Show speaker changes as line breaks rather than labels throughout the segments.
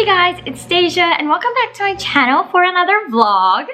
Hey guys, it's Stasia and welcome back to my channel for another vlog.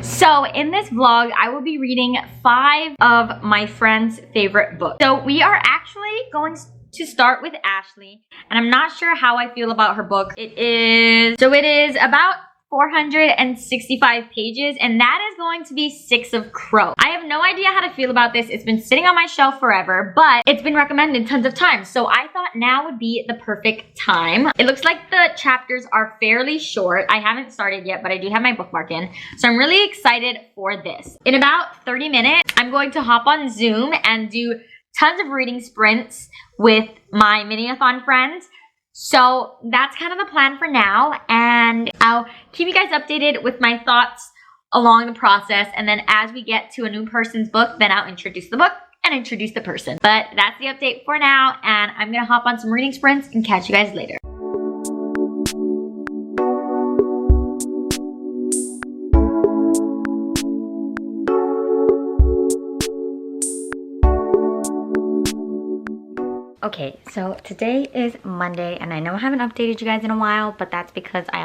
So in this vlog, I will be reading 5 of my friends' favorite books. So we are actually going to start with Ashley, and I'm not sure how I feel about her book. It is about 465 pages, and that is going to be Six of Crows. I have no idea how to feel about this. It's been sitting on my shelf forever, but it's been recommended tons of times, so I thought now would be the perfect time. It looks like the chapters are fairly short. I haven't started yet, but I do have my bookmark in, so I'm really excited for this. In about 30 minutes, I'm going to hop on Zoom and do tons of reading sprints with my mini-a-thon friends. So that's kind of the plan for now, and I'll keep you guys updated with my thoughts along the process, and then as we get to a new person's book, then I'll introduce the book and introduce the person. But that's the update for now, and I'm gonna hop on some reading sprints and catch you guys later. Okay, so today is Monday, and I know I haven't updated you guys in a while, but that's because I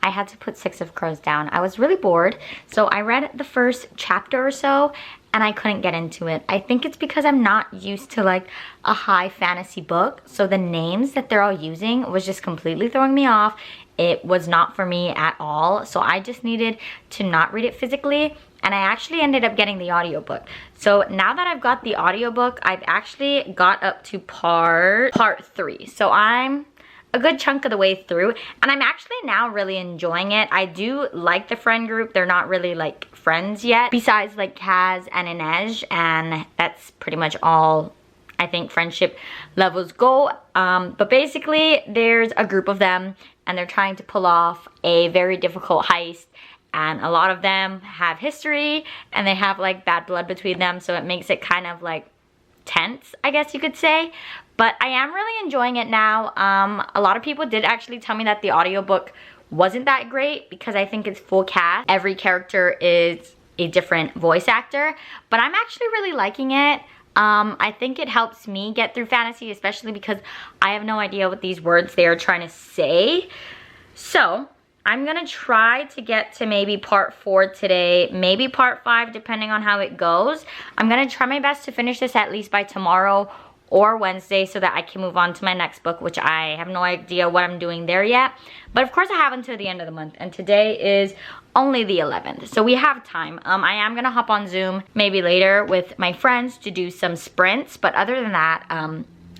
had to put Six of Crows down. I was really bored, so I read the first chapter or so, and I couldn't get into it. I think it's because I'm not used to like a high fantasy book, so the names that they're all using was just completely throwing me off. It was not for me at all, so I just needed to not read it physically, and I actually ended up getting the audiobook. So now that I've got the audiobook, I've actually got up to part 3. So I'm a good chunk of the way through, and I'm actually now really enjoying it. I do like the friend group. They're not really like friends yet, besides like Kaz and Inej, and that's pretty much all I think friendship levels go. But basically there's a group of them, and they're trying to pull off a very difficult heist, and a lot of them have history, and they have like bad blood between them, so it makes it kind of like tense, I guess you could say. But I am really enjoying it now. A lot of people did actually tell me that the audiobook wasn't that great because I think it's full cast. Every character is a different voice actor, but I'm actually really liking it. I think it helps me get through fantasy, especially because I have no idea what these words they are trying to say. So I'm gonna try to get to maybe part 4 today, maybe part 5, depending on how it goes. I'm gonna try my best to finish this at least by tomorrow or Wednesday so that I can move on to my next book, which I have no idea what I'm doing there yet. But of course I have until the end of the month, and today is only the 11th, so we have time. I am gonna hop on Zoom maybe later with my friends to do some sprints, but other than that,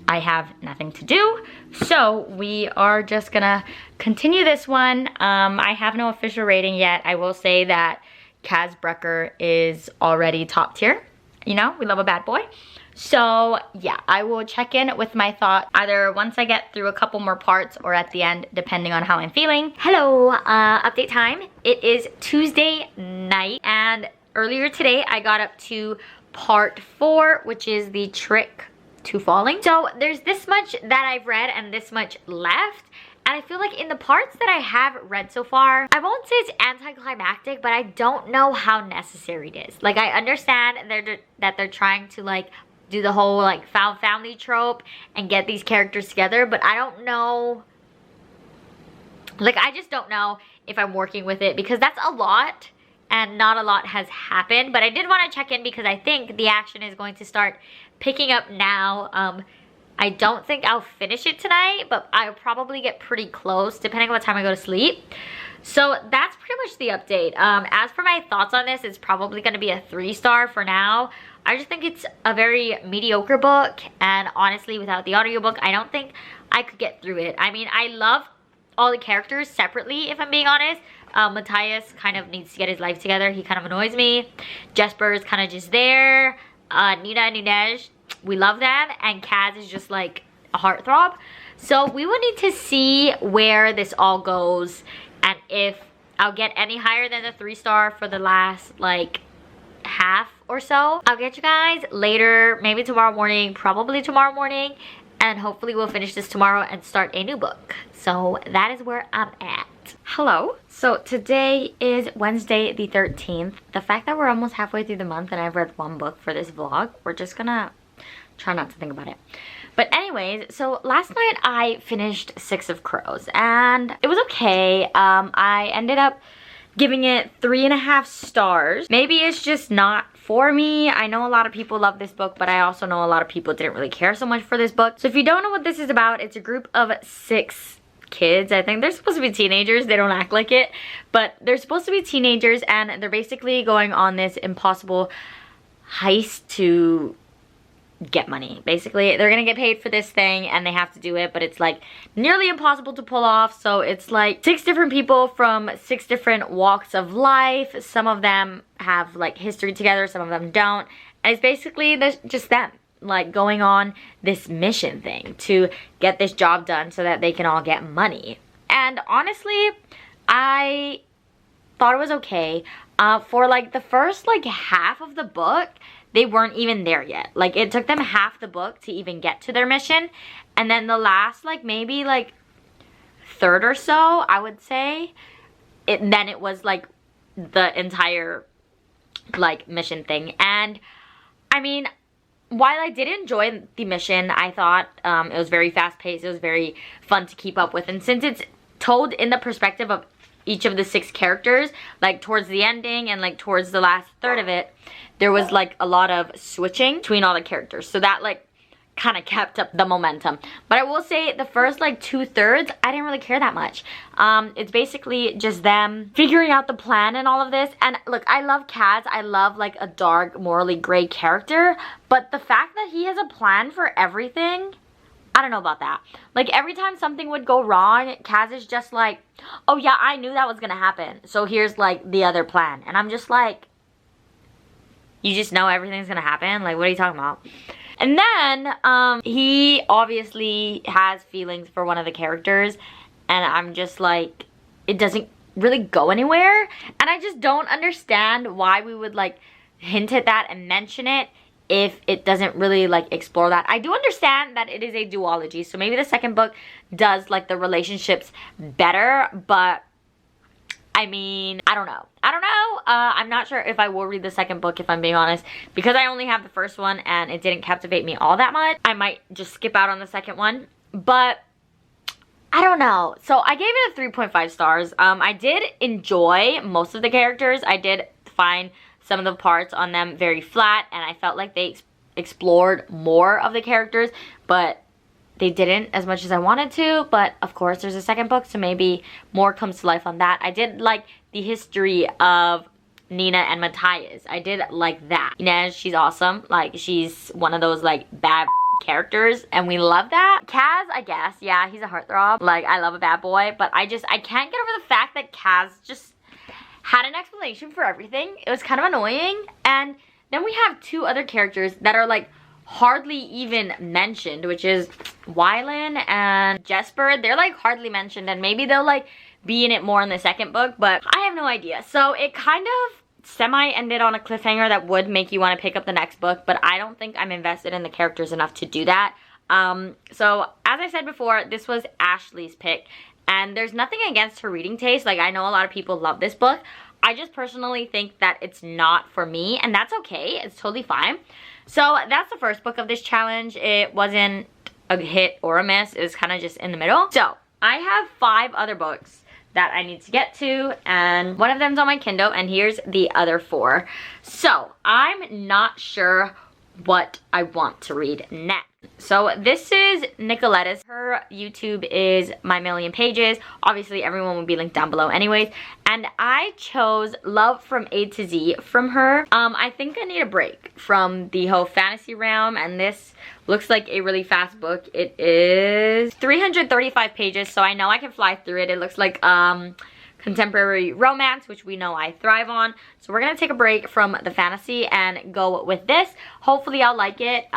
I have nothing to do, so we are just gonna continue this one. I have no official rating yet. I will say that Kaz Brecker is already top tier. You know, we love a bad boy. So yeah, I will check in with my thoughts either once I get through a couple more parts or at the end, depending on how I'm feeling. Hello, update time. It is Tuesday night, and earlier today I got up to part 4, which is the trick to falling. So there's this much that I've read and this much left, and I feel like in the parts that I have read so far, I won't say it's anticlimactic, but I don't know how necessary it is. Like, I understand that they're trying to like do the whole like found family trope and get these characters together, but I don't know, like I just don't know if I'm working with it, because that's a lot and not a lot has happened. But I did want to check in because I think the action is going to start picking up now. I don't think I'll finish it tonight, but I'll probably get pretty close depending on what time I go to sleep. So that's pretty much the update. As for my thoughts on this, it's probably going to be a 3-star for now. I just think it's a very mediocre book, and honestly, without the audiobook, I don't think I could get through it. I mean, I love all the characters separately, if I'm being honest. Matthias kind of needs to get his life together. He kind of annoys me. Jesper is kind of just there. Nina and Inej, we love them, and Kaz is just like a heartthrob. So we will need to see where this all goes, and if I'll get any higher than the 3-star for the last like half or so. I'll get you guys later, maybe tomorrow morning, probably tomorrow morning, and hopefully we'll finish this tomorrow and start a new book. So that is where I'm at. Hello. So today is Wednesday the 13th. The fact that we're almost halfway through the month and I've read 1 book for this vlog, we're just gonna try not to think about it. But anyways, so last night I finished Six of Crows and it was okay. I ended up giving it 3.5 stars. Maybe it's just not for me. I know a lot of people love this book, but I also know a lot of people didn't really care so much for this book. So if you don't know what this is about, it's a group of 6 kids. I think they're supposed to be teenagers. They don't act like it, but they're supposed to be teenagers, and they're basically going on this impossible heist to get money. Basically, they're gonna get paid for this thing and they have to do it, but it's like nearly impossible to pull off. So it's like 6 different people from 6 different walks of life. Some of them have like history together, some of them don't, and it's basically just them like going on this mission thing to get this job done so that they can all get money. And honestly, I thought it was okay. For like the first like half of the book, they weren't even there yet. Like, it took them half the book to even get to their mission. And then the last, like, maybe, like, third or so, I would say, then it was, like, the entire, like, mission thing. And, I mean, while I did enjoy the mission, I thought it was very fast-paced. It was very fun to keep up with. And since it's told in the perspective of each of the 6 characters, like, towards the ending and, like, towards the last third of it, there was like a lot of switching between all the characters, so that like kind of kept up the momentum. But I will say the first like 2/3 I didn't really care that much. It's basically just them figuring out the plan and all of this. And look, I love Kaz. I love like a dark, morally gray character, but the fact that he has a plan for everything, I don't know about that. Like, every time something would go wrong, Kaz is just like, oh yeah, I knew that was gonna happen, so here's like the other plan. And I'm just like, you just know everything's gonna happen? Like, what are you talking about? And then, he obviously has feelings for one of the characters, and I'm just like, it doesn't really go anywhere. And I just don't understand why we would, like, hint at that and mention it if it doesn't really, like, explore that. I do understand that it is a duology, so maybe the second book does, like, the relationships better, but I mean, I don't know. I'm not sure if I will read the second book, if I'm being honest, because I only have the first one and it didn't captivate me all that much. I might just skip out on the second one, but I don't know. So I gave it a 3.5 stars. I did enjoy most of the characters. I did find some of the parts on them very flat, and I felt like they explored more of the characters, but they didn't as much as I wanted to. But of course there's a second book, so maybe more comes to life on that. I did like the history of Nina and Matthias. I did like that. Inez, she's awesome. Like, she's one of those like bad characters, and we love that. Kaz, I guess, yeah, he's a heartthrob. Like, I love a bad boy, but I can't get over the fact that Kaz just had an explanation for everything. It was kind of annoying. And then we have 2 other characters that are like hardly even mentioned, which is Wylan and Jesper. They're like hardly mentioned, and maybe they'll like be in it more in the second book, but I have no idea. So it kind of semi ended on a cliffhanger that would make you want to pick up the next book, but I don't think I'm invested in the characters enough to do that. So as I said before, this was Ashley's pick, and there's nothing against her reading taste. Like, I know a lot of people love this book. I just personally think that it's not for me, and that's okay. It's totally fine. So that's the first book of this challenge. It wasn't a hit or a miss. It was kind of just in the middle. So I have 5 other books that I need to get to, and one of them's on my Kindle, and here's the other 4. So I'm not sure what I want to read next. So this is Nicoletta's. Her YouTube is My Million Pages. Obviously everyone will be linked down below anyways. And I chose Love from A to Z from her. I think I need a break from the whole fantasy realm, and this looks like a really fast book. It is 335 pages, so I know I can fly through it. It looks like contemporary romance, which we know I thrive on. So we're gonna take a break from the fantasy and go with this. Hopefully I'll like it.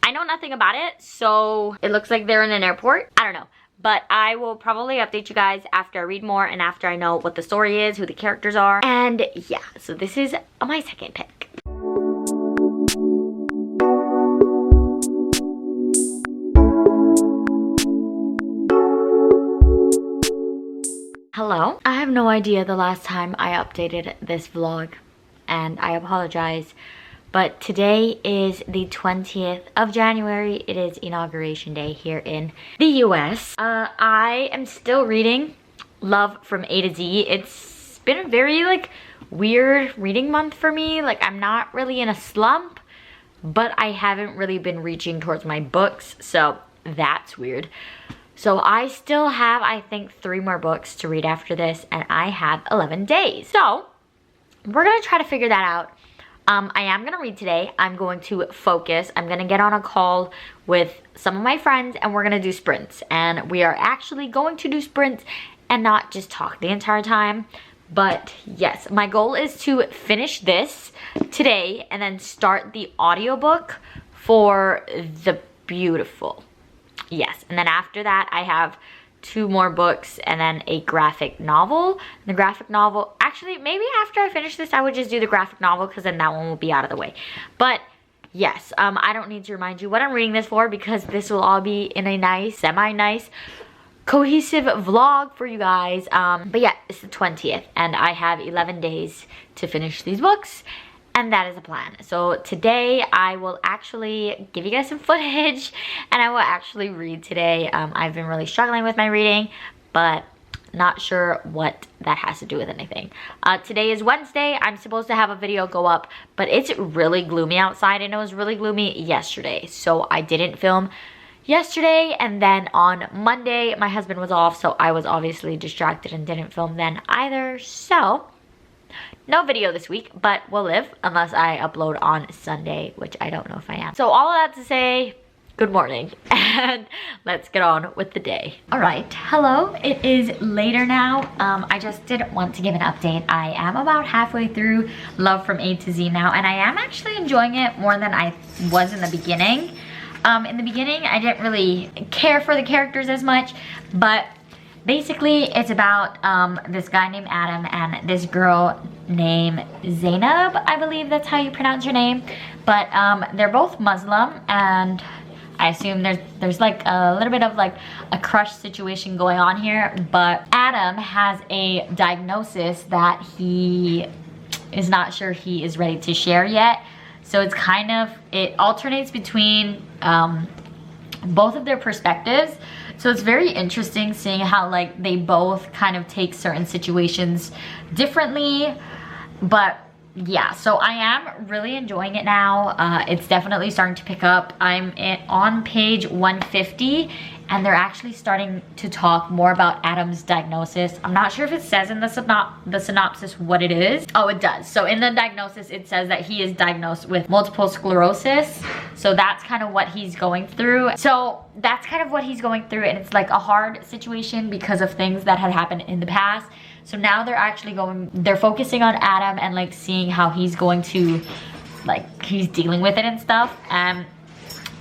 I know nothing about it, so it looks like they're in an airport. I don't know, but I will probably update you guys after I read more and after I know what the story is, who the characters are. And yeah, so this is my second pick. Hello. I have no idea the last time I updated this vlog, and I apologize but today is the 20th of January. It is inauguration day here in the US. I am still reading Love from A to Z. It's been a very like weird reading month for me. Like I'm not really in a slump, but I haven't really been reaching towards my books, so that's weird. So I still have, I think, 3 more books to read after this, and I have 11 days. So we're gonna try to figure that out. I am gonna read today. I'm going to focus. I'm gonna get on a call with some of my friends, and we're gonna do sprints. And we are actually going to do sprints and not just talk the entire time. But yes, my goal is to finish this today and then start the audiobook for The Beautiful. Yes, and then after that I have 2 more books and then a graphic novel. The graphic novel, actually maybe after I finish this I would just do the graphic novel because then that one will be out of the way. But yes, I don't need to remind you what I'm reading this for because this will all be in a nice, semi-nice, cohesive vlog for you guys. But yeah, it's the 20th and I have 11 days to finish these books. And that is the plan. So today I will actually give you guys some footage and I will actually read today. I've been really struggling with my reading, but not sure what that has to do with anything. Today is Wednesday. I'm supposed to have a video go up, but it's really gloomy outside and it was really gloomy yesterday. So I didn't film yesterday, and then on Monday my husband was off, so I was obviously distracted and didn't film then either. So no video this week, but we'll live unless I upload on Sunday, which I don't know if I am. So all of that to say, good morning, and let's get on with the day. All right, hello, it is later now. I just did want to give an update. I am about halfway through Love from A to Z now, and I am actually enjoying it more than I was in the beginning. In the beginning, I didn't really care for the characters as much, but basically, it's about this guy named Adam and this girl named Zainab, I believe that's how you pronounce your name. But they're both Muslim, and I assume there's like a little bit of like a crush situation going on here. But Adam has a diagnosis that he is not sure he is ready to share yet. So it's kind of, it alternates between both of their perspectives. So it's very interesting seeing how like they both kind of take certain situations differently. But yeah, so I am really enjoying it now. It's definitely starting to pick up. I'm on page 150 and they're actually starting to talk more about Adam's diagnosis. I'm not sure if it says in the synopsis what it is. Oh, it does. So in the diagnosis, it says that he is diagnosed with multiple sclerosis. So that's kind of what he's going through. So that's kind of what he's going through, and it's like a hard situation because of things that had happened in the past. So now they're focusing on Adam and like seeing how he's going to, like, he's dealing with it and stuff. And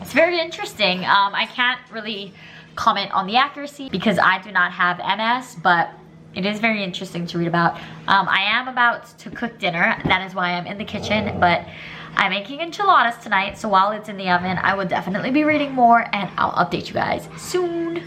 it's very interesting. I can't really comment on the accuracy because I do not have MS, but it is very interesting to read about. I am about to cook dinner. That is why I'm in the kitchen, but I'm making enchiladas tonight. So while it's in the oven, I will definitely be reading more and I'll update you guys soon.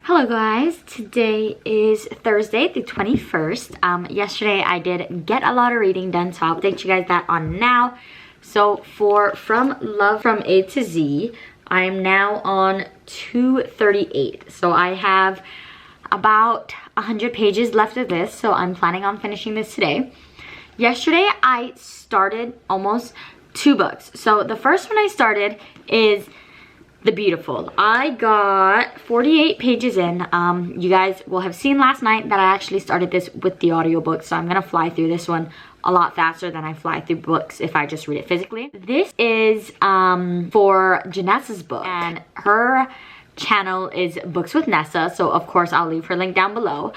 Hello guys, today is Thursday the 21st. Yesterday I did get a lot of reading done, so I'll update you guys that on now. So from Love from A to Z, I'm now on 238. So I have about 100 pages left of this, so I'm planning on finishing this today. Yesterday I started almost 2 books. So the first one I started is The Beautiful. I got 48 pages in. You guys will have seen last night that I actually started this with the audiobook, so I'm gonna fly through this one a lot faster than I fly through books if I just read it physically. This is for Janessa's book, and her channel is Books with Nessa, so of course I'll leave her link down below.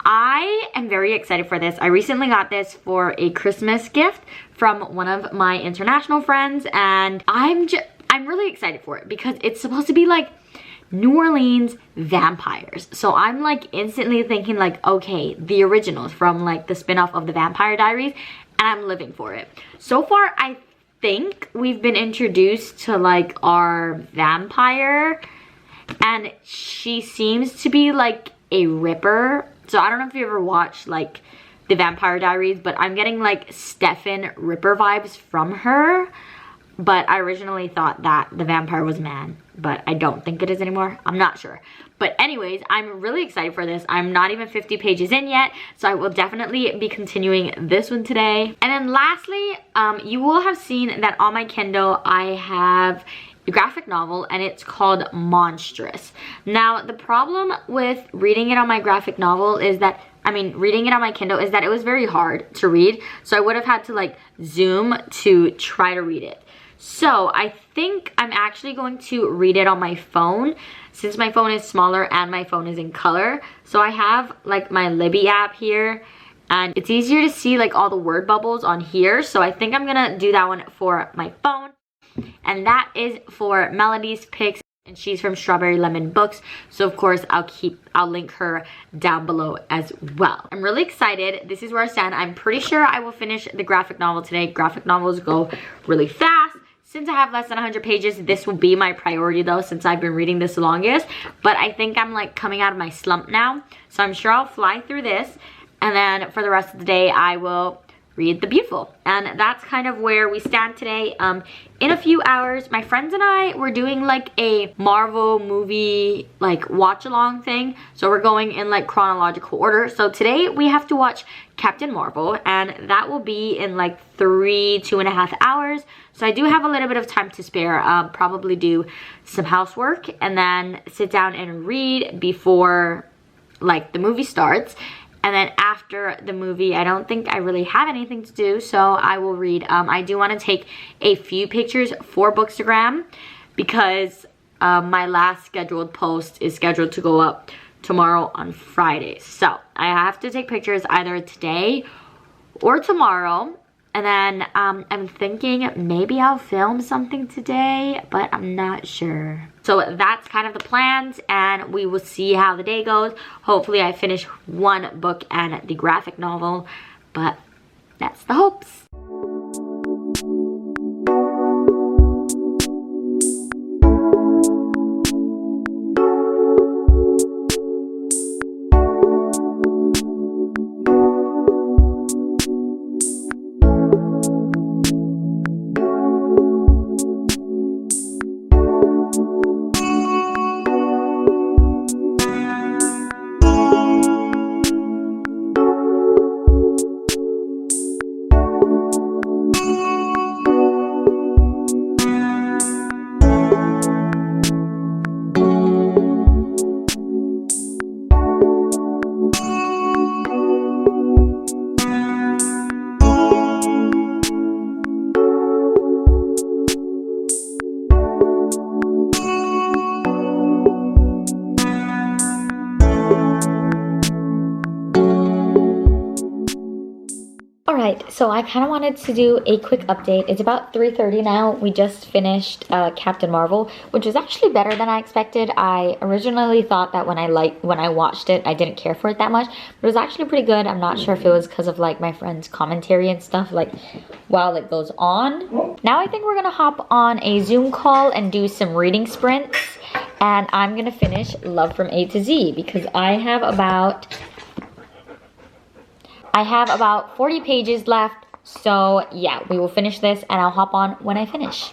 I am very excited for this. I recently got this for a Christmas gift from one of my international friends, and I'm really excited for it because it's supposed to be like New Orleans vampires. So I'm like instantly thinking like, okay, the originals from like the spin-off of the Vampire Diaries, and I'm living for it. So far, I think we've been introduced to like our vampire, and she seems to be like a ripper. So I don't know if you ever watched like the Vampire Diaries, but I'm getting like Stefan Ripper vibes from her. But I originally thought that the vampire was a man, but I don't think it is anymore. I'm not sure. But anyways, I'm really excited for this. I'm not even 50 pages in yet, so I will definitely be continuing this one today. And then lastly, you will have seen that on my Kindle, I have a graphic novel, and it's called Monstrous. Now, the problem with reading it on my graphic novel is that, reading it on my Kindle is that it was very hard to read. So I would have had to like zoom to try to read it. So I think I'm actually going to read it on my phone since my phone is smaller and my phone is in color. So I have like my Libby app here, and it's easier to see like all the word bubbles on here. So I think I'm gonna do that one for my phone. And that is for Melody's picks, and she's from Strawberry Lemon Books. So of course I'll link her down below as well. I'm really excited. This is where I stand. I'm pretty sure I will finish the graphic novel today. Graphic novels go really fast. Since I have less than 100 pages, this will be my priority though, since I've been reading this the longest. But I think I'm like coming out of my slump now. So I'm sure I'll fly through this. And then for the rest of the day, I will read The Beautiful. And that's kind of where we stand today. In a few hours, my friends and I were doing like a Marvel movie like watch along thing. So we're going in like chronological order. So today we have to watch Captain Marvel, and that will be in like 2.5 hours. So I do have a little bit of time to spare. Probably do some housework and then sit down and read before like the movie starts. And then after the movie, I don't think I really have anything to do, so I will read. I do want to take a few pictures for Bookstagram because my last scheduled post is scheduled to go up tomorrow on Friday. So I have to take pictures either today or tomorrow. And then I'm thinking maybe I'll film something today, but I'm not sure. So that's kind of the plans, and we will see how the day goes. Hopefully I finish one book and the graphic novel, but that's the hopes. Alright, so I kind of wanted to do a quick update. It's about 3:30 now. We just finished Captain Marvel, which was actually better than I expected. I originally thought that when I watched it, I didn't care for it that much. But it was actually pretty good. I'm not sure if it was because of like my friend's commentary and stuff like while it goes on. Now I think we're going to hop on a Zoom call and do some reading sprints. And I'm going to finish Love from A to Z because I have about 40 pages left, so yeah, we will finish this and I'll hop on when I finish.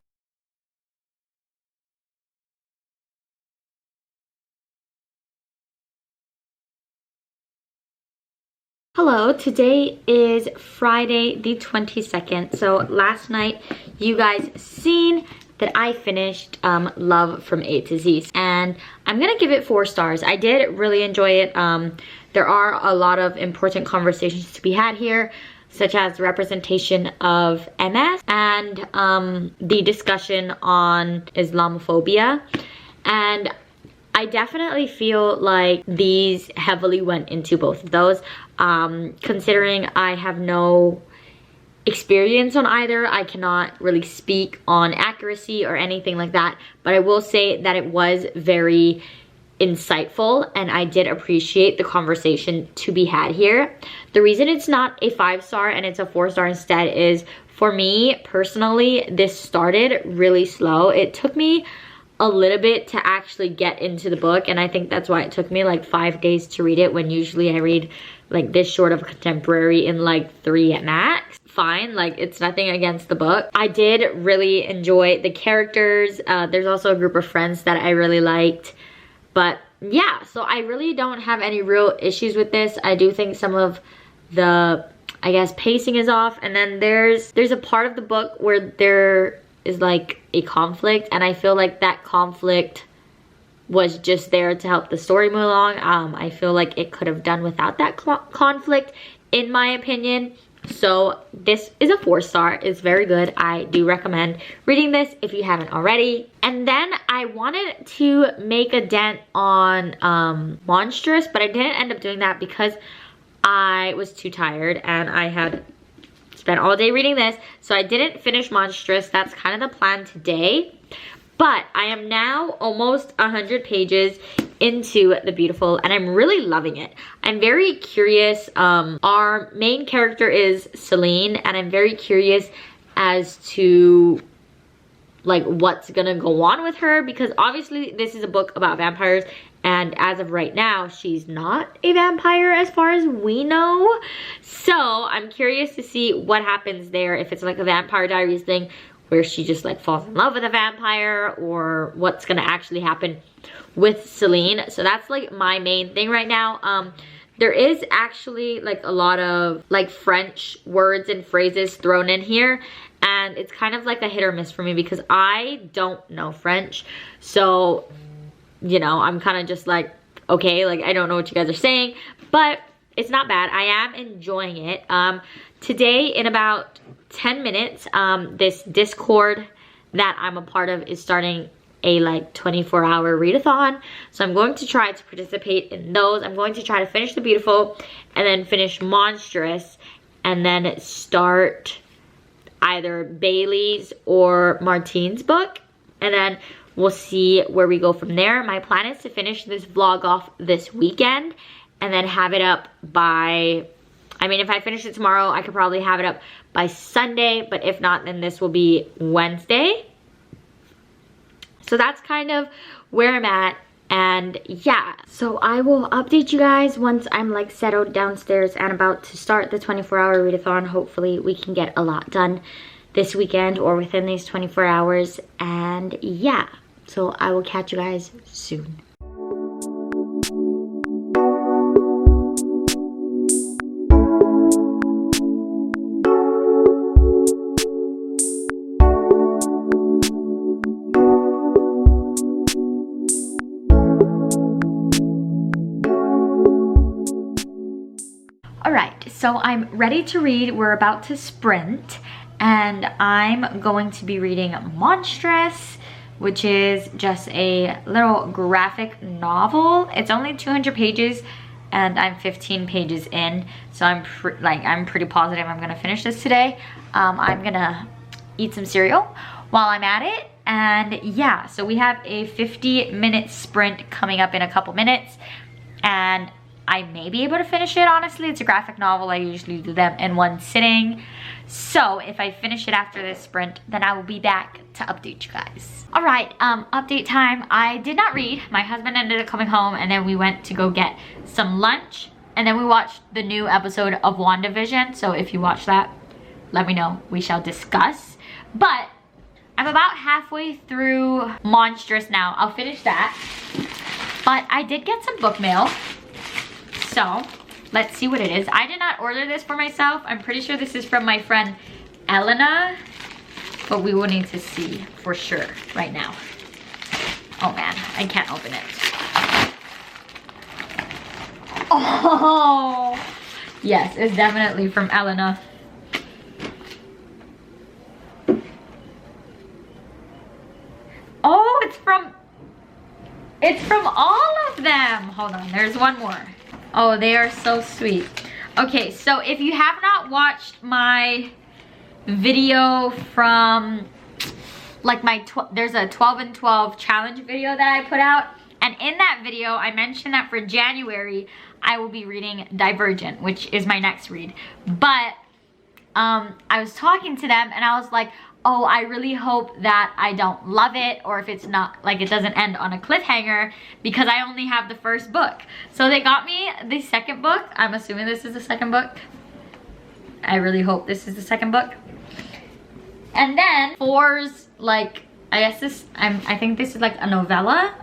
Hello, today is Friday the 22nd. So last night you guys seen that I finished Love from A to Z, and I'm gonna give it 4 stars. I did really enjoy it. There are a lot of important conversations to be had here, such as representation of MS and the discussion on Islamophobia. And I definitely feel like these heavily went into both of those. Considering I have no experience on either, I cannot really speak on accuracy or anything like that, but I will say that it was very insightful and I did appreciate the conversation to be had here. The reason it's not a 5-star and it's a 4-star instead is, for me personally, this started really slow. It took me a little bit to actually get into the book, and I think that's why it took me like 5 days to read it, when usually I read like this short of contemporary in like 3 at max. Fine, like it's nothing against the book. I did really enjoy the characters. There's also a group of friends that I really liked, but yeah, so I really don't have any real issues with this. I do think some of the, I guess, pacing is off, and then there's a part of the book where there is like a conflict, and I feel like that conflict was just there to help the story move along. I feel like it could have done without that conflict, in my opinion. So this is a 4-star. It's very good. I do recommend reading this if you haven't already. And then I wanted to make a dent on Monstrous, but I didn't end up doing that because I was too tired and I had spent all day reading this. So I didn't finish Monstrous. That's kind of the plan today. But I am now almost 100 pages into The Beautiful, and I'm really loving it. I'm very curious. Our main character is Celine, and I'm very curious as to like what's gonna go on with her, because obviously this is a book about vampires, and as of right now, she's not a vampire as far as we know. So I'm curious to see what happens there, if it's like a Vampire Diaries thing where she just like falls in love with a vampire, or what's gonna actually happen with Celine. So that's like my main thing right now. There is actually like a lot of like French words and phrases thrown in here, and it's kind of like a hit or miss for me because I don't know French. So, you know, I'm kind of just like, okay, like I don't know what you guys are saying, but it's not bad. I am enjoying it. Today, in about 10 minutes, this Discord that I'm a part of is starting a like 24-hour readathon. So I'm going to try to participate in those. I'm going to try to finish The Beautiful and then finish Monstrous and then start either Bailey's or Martine's book. And then we'll see where we go from there. My plan is to finish this vlog off this weekend and then have it up by, I mean, if I finish it tomorrow, I could probably have it up by Sunday, but if not, then this will be Wednesday. So that's kind of where I'm at, and yeah. So I will update you guys once I'm like settled downstairs and about to start the 24-hour readathon. Hopefully we can get a lot done this weekend or within these 24 hours, and yeah. So I will catch you guys soon. Alright, so I'm ready to read. We're about to sprint, and I'm going to be reading Monstrous, which is just a little graphic novel. It's only 200 pages, and I'm 15 pages in, so I'm pretty positive I'm gonna finish this today. I'm gonna eat some cereal while I'm at it, and yeah, so we have a 50-minute sprint coming up in a couple minutes, and I may be able to finish it, honestly. It's a graphic novel. I usually do them in one sitting. So if I finish it after this sprint, then I will be back to update you guys. All right, update time. I did not read. My husband ended up coming home, and then we went to go get some lunch, and then we watched the new episode of WandaVision. So if you watch that, let me know. We shall discuss. But I'm about halfway through Monstrous now. I'll finish that. But I did get some book mail. So let's see what it is. I did not order this for myself. I'm pretty sure this is from my friend Elena, but we will need to see for sure right now. Oh man, I can't open it. Oh, yes, it's definitely from Elena. Oh, it's from It's from all of them. Hold on, there's one more. Oh, they are so sweet. Okay, so if you have not watched my video from like there's a 12 and 12 challenge video that I put out, and in that video I mentioned that for January I will be reading Divergent, which is my next read. But I was talking to them and I was like, oh, I really hope that I don't love it, or if it's not, like, it doesn't end on a cliffhanger, because I only have the first book. So they got me the second book. I'm assuming this is the second book. I really hope this is the second book. And then 4's, like, I guess this, I think this is like a novella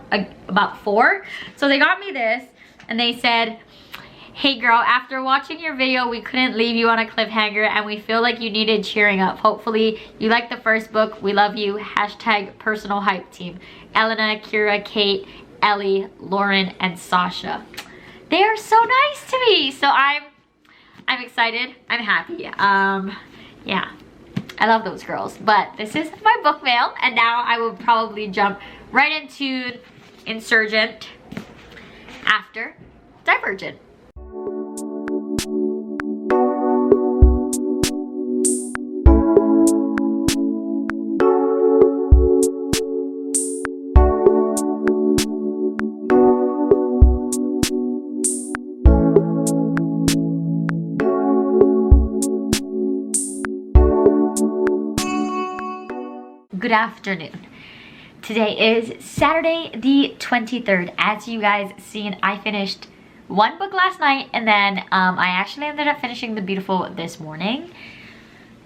about 4. So they got me this and they said, hey girl, after watching your video, we couldn't leave you on a cliffhanger and we feel like you needed cheering up. Hopefully you like the first book. We love you. Hashtag personal hype team. Elena, Kira, Kate, Ellie, Lauren, and Sasha. They are so nice to me. So I'm excited. I'm happy. Yeah, I love those girls. But this is my book mail, and now I will probably jump right into Insurgent after Divergent. Good afternoon. Today is Saturday the 23rd. As you guys seen, I finished one book last night, and then I actually ended up finishing The Beautiful this morning.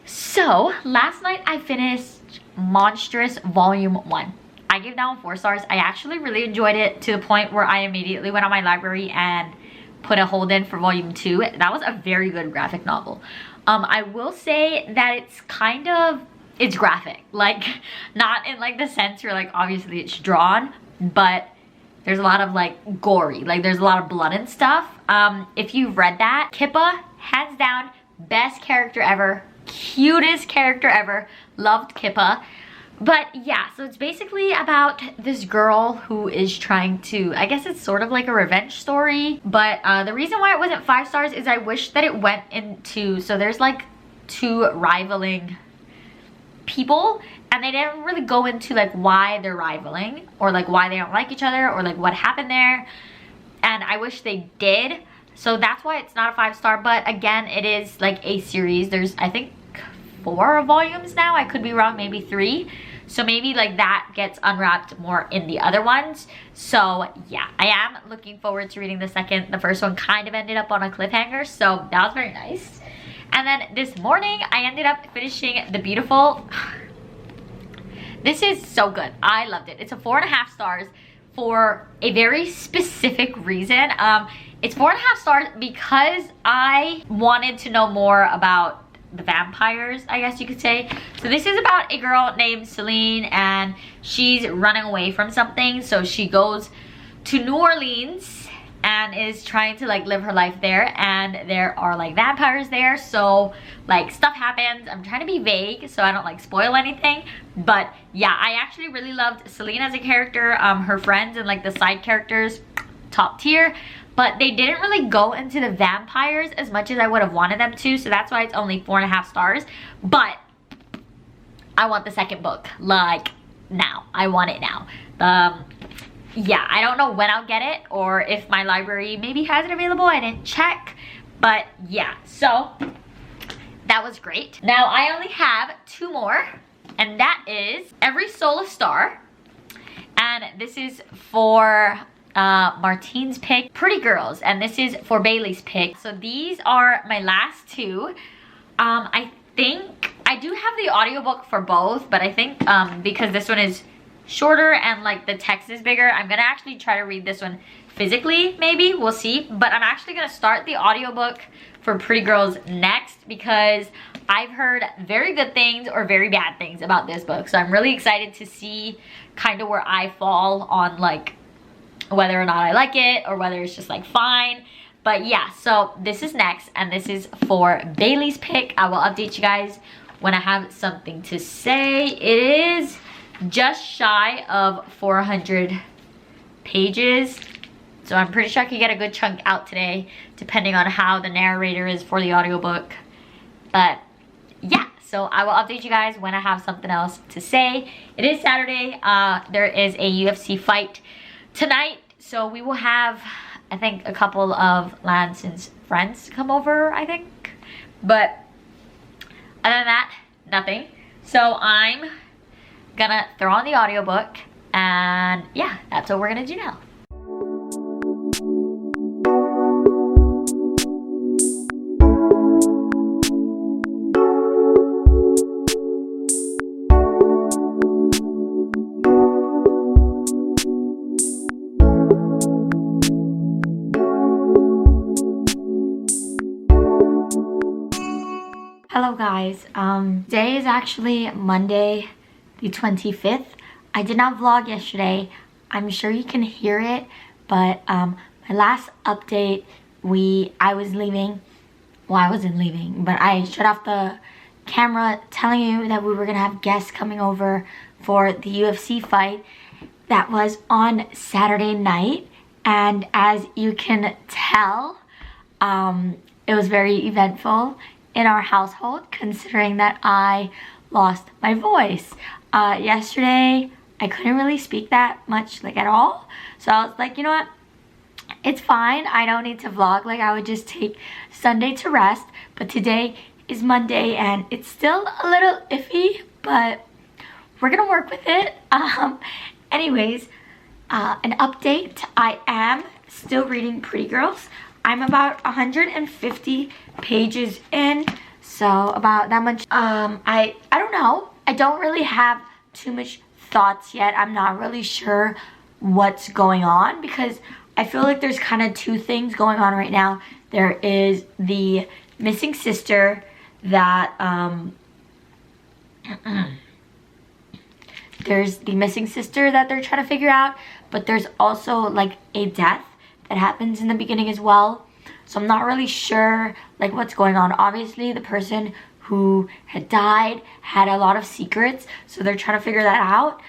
So last night I finished Monstrous Volume 1. I gave that one 4 stars. I actually really enjoyed it, to the point where I immediately went on my library and put a hold in for Volume 2. That was a very good graphic novel. I will say that it's graphic, like, not in like the sense where, like, obviously it's drawn, but there's a lot of like gory, like there's a lot of blood and stuff. If you've read that, Kippa, hands down, best character ever, cutest character ever, loved Kippa. But yeah, so it's basically about this girl who is trying to, I guess it's sort of like a revenge story, but the reason why it wasn't 5 stars is I wish that it went into, so there's like 2 rivaling people, and they didn't really go into like why they're rivaling, or like why they don't like each other, or like what happened there, and I wish they did. So that's why it's not a 5 star. But again, it is like a series. There's, I think, 4 volumes now. I could be wrong, maybe 3. So maybe like that gets unwrapped more in the other ones. So yeah, I am looking forward to reading the second. The first one kind of ended up on a cliffhanger, so that was very nice. And then this morning, I ended up finishing The Beautiful. This is so good. I loved it. It's a 4.5 stars for a very specific reason. It's 4.5 stars because I wanted to know more about the vampires, I guess you could say. So this is about a girl named Celine, and she's running away from something. So she goes to New Orleans and is trying to like live her life there, and there are like vampires there, so like stuff happens. I'm trying to be vague so I don't like spoil anything, but yeah, I actually really loved Celine as a character. Her friends and like the side characters, top tier, but they didn't really go into the vampires as much as I would have wanted them to, so that's why it's only 4.5 stars. But I want the second book, like, now. I want it now. Yeah, I don't know when I'll get it, or if my library maybe has it available. I didn't check, but yeah, so that was great. Now I only have 2 more, and that is Every Soul a Star, and this is for Martine's pick, Pretty Girls, and this is for Bailey's pick. So these are my last 2. I think I do have the audiobook for both, but I think because this one is shorter and like the text is bigger, I'm gonna actually try to read this one physically, maybe, we'll see. But I'm actually gonna start the audiobook for Pretty Girls next, because I've heard very good things or very bad things about this book. So I'm really excited to see kind of where I fall on like whether or not I like it, or whether it's just like fine. But yeah, so this is next, and this is for Bailey's pick. I will update you guys when I have something to say. It is just shy of 400 pages. So I'm pretty sure I could get a good chunk out today, depending on how the narrator is for the audiobook. But yeah, so I will update you guys when I have something else to say. It is Saturday. There is a UFC fight tonight. So we will have, I think, a couple of Lanson's friends come over, I think. But other than that, nothing. So I'm gonna throw on the audiobook, and yeah, that's what we're gonna do now. Hello guys, today is actually Monday the 25th. I did not vlog yesterday. I'm sure you can hear it, but my last update, I was leaving. Well, I wasn't leaving, but I shut off the camera telling you that we were gonna have guests coming over for the UFC fight that was on Saturday night. And as you can tell, it was very eventful in our household, considering that I lost my voice. Yesterday, I couldn't really speak that much, like, at all. So I was like, you know what? It's fine. I don't need to vlog. Like, I would just take Sunday to rest. But today is Monday, and it's still a little iffy, but we're gonna work with it. Anyways, an update. I am still reading Pretty Girls. I'm about 150 pages in, so about that much. I don't know. I don't really have too much thoughts yet. I'm not really sure what's going on, because I feel like there's kind of two things going on right now. There is the missing sister that there's the missing sister that they're trying to figure out, but there's also like a death that happens in the beginning as well. So I'm not really sure like what's going on. Obviously the person who had died had a lot of secrets, so they're trying to figure that out.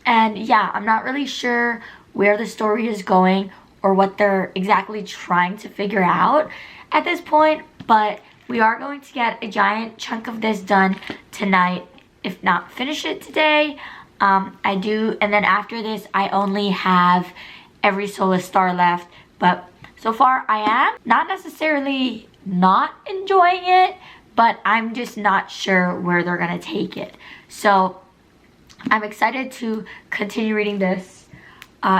And yeah, I'm not really sure where the story is going or what they're exactly trying to figure out at this point, but we are going to get a giant chunk of this done tonight, if not finish it today. I do, and then after this I only have Every Soul a Star left, but so far I am not necessarily not enjoying it, but I'm just not sure where they're gonna take it. So I'm excited to continue reading this.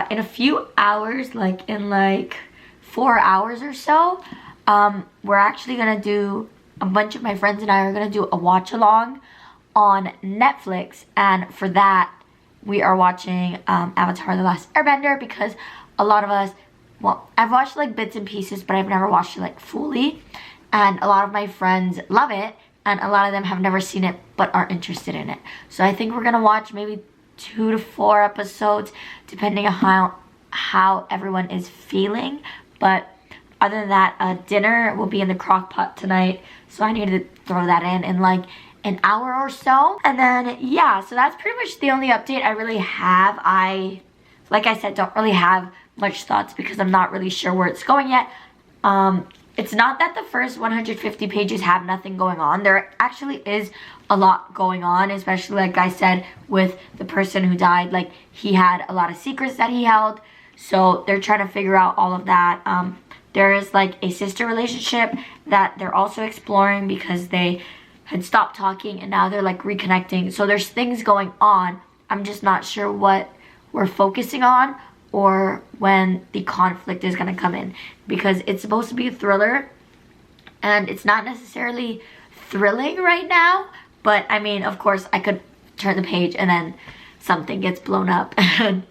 In a few hours, like in like 4 hours or so, we're actually gonna do, a bunch of my friends and I are gonna do a watch along on Netflix, and for that we are watching Avatar: The Last Airbender, because a lot of us, well, I've watched like bits and pieces, but I've never watched it like fully, and a lot of my friends love it, and a lot of them have never seen it but are interested in it. So I think we're gonna watch maybe 2 to 4 episodes depending on how everyone is feeling. But other than that, dinner will be in the crock pot tonight, so I need to throw that in like an hour or so. And then yeah, so that's pretty much the only update I really have. I, like I said, don't really have much thoughts because I'm not really sure where it's going yet. It's not that the first 150 pages have nothing going on. There actually is a lot going on, especially like I said with the person who died. Like, he had a lot of secrets that he held, so they're trying to figure out all of that. There is like a sister relationship that they're also exploring because they had stopped talking and now they're like reconnecting. So there's things going on. I'm just not sure what we're focusing on or when the conflict is going to come in, because it's supposed to be a thriller and it's not necessarily thrilling right now. But I mean, of course I could turn the page and then something gets blown up and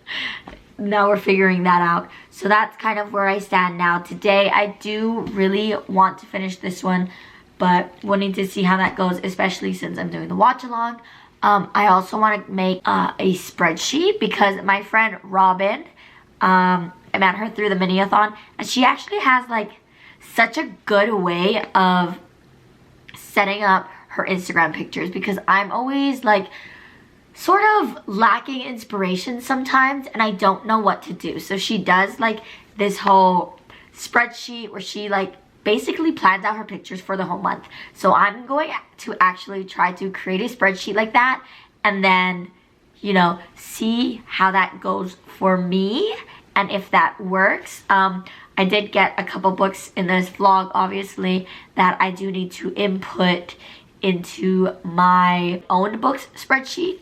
now we're figuring that out. So that's kind of where I stand now. Today I do really want to finish this one, but we'll need to see how that goes, especially since I'm doing the watch along. I also want to make a spreadsheet because my friend Robin, I met her through the mini-a-thon, and she actually has like such a good way of setting up her Instagram pictures, because I'm always like sort of lacking inspiration sometimes, and I don't know what to do. So she does like this whole spreadsheet where she like basically plans out her pictures for the whole month. So I'm going to actually try to create a spreadsheet like that, and then, you know, see how that goes for me and if that works. I did get a couple books in this vlog, obviously, that I do need to input into my own books spreadsheet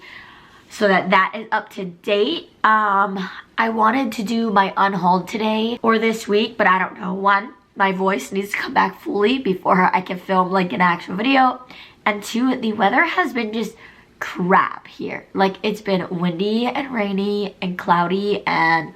so that that is up to date. I wanted to do my unhaul today or this week, but I don't know. One, my voice needs to come back fully before I can film like an actual video. And two, the weather has been just crap here. Like, it's been windy and rainy and cloudy, and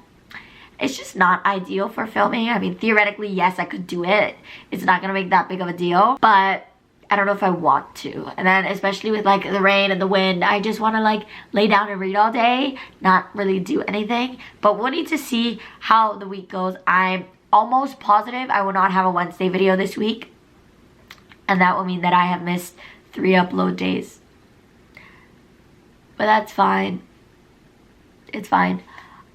it's just not ideal for filming. I mean, theoretically, yes, I could do it. It's not gonna make that big of a deal, but I don't know if I want to. And then especially with like the rain and the wind, I just want to like lay down and read all day, not really do anything. But we'll need to see how the week goes. I'm almost positive I will not have a Wednesday video this week, and that will mean that I have missed 3 upload days. But that's fine. It's fine.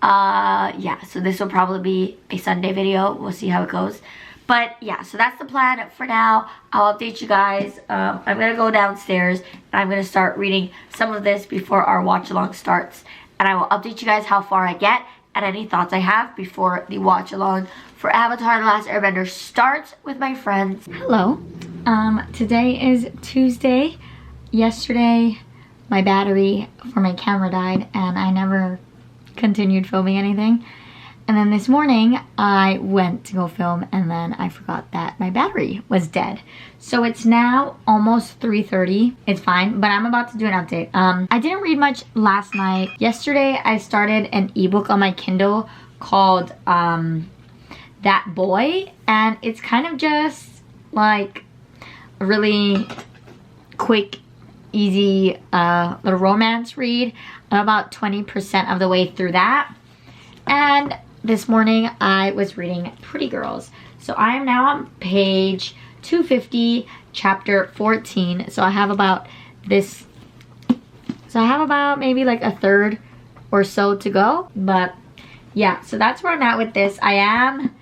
Yeah, so this will probably be a Sunday video. We'll see how it goes. But yeah, so that's the plan for now. I'll update you guys. I'm gonna go downstairs and I'm gonna start reading some of this before our watch along starts, and I will update you guys how far I get and any thoughts I have before the watch along for Avatar: The Last Airbender starts with my friends. Hello. Today is Tuesday. Yesterday my battery for my camera died and I never continued filming anything. And then this morning I went to go film and then I forgot that my battery was dead. So it's now almost 3:30. It's fine, but I'm about to do an update. I didn't read much last night. Yesterday I started an ebook on my Kindle called That Boy, and it's kind of just like a really quick, easy little romance read. I'm about 20% of the way through that. And this morning I was reading Pretty Girls. So I am now on page 250, chapter 14. So I have about maybe like a third or so to go. But yeah, so that's where I'm at with this. I am